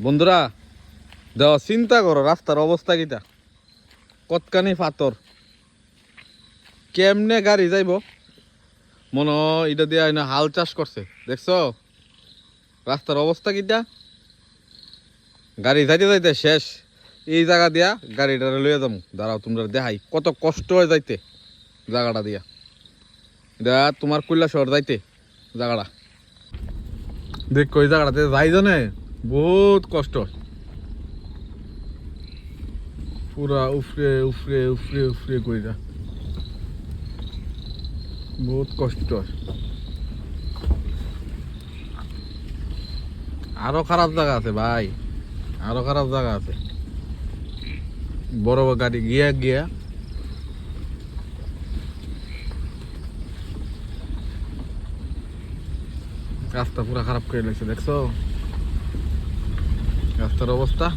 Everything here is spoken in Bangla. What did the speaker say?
বন্ধুরা দেওয়া চিন্তা করো রাস্তার অবস্থা কিটা, কতখানি পাথর, কেমনে গাড়ি যাইব। মনে হয় এটা দিয়ে না হাল চাষ করছে, দেখছো রাস্তার অবস্থা কিটা। গাড়ি যাইতে যাইতে শেষ। এই জায়গা দিয়া গাড়িটা লইয়া যাবো, দাঁড়াও তোমরা দেখাই কত কষ্ট হয়ে যাইতে জায়গাটা দিয়া। এটা তোমার কৈলাসহর যাইতে জায়গাটা দেখ, ওই জায়গাটাতে যাই জানে বহুত কষ্ট, পুরা উফরে উফরে উফরে উফরে কইরা বহুত কষ্ট। আরো খারাপ জায়গা আছে ভাই, আরো খারাপ জায়গা আছে। বড় বড় গাড়ি গিয়া গিয়া রাস্তা পুরা খারাপ করে লাগছে, দেখছো রাস্তার অবস্থা।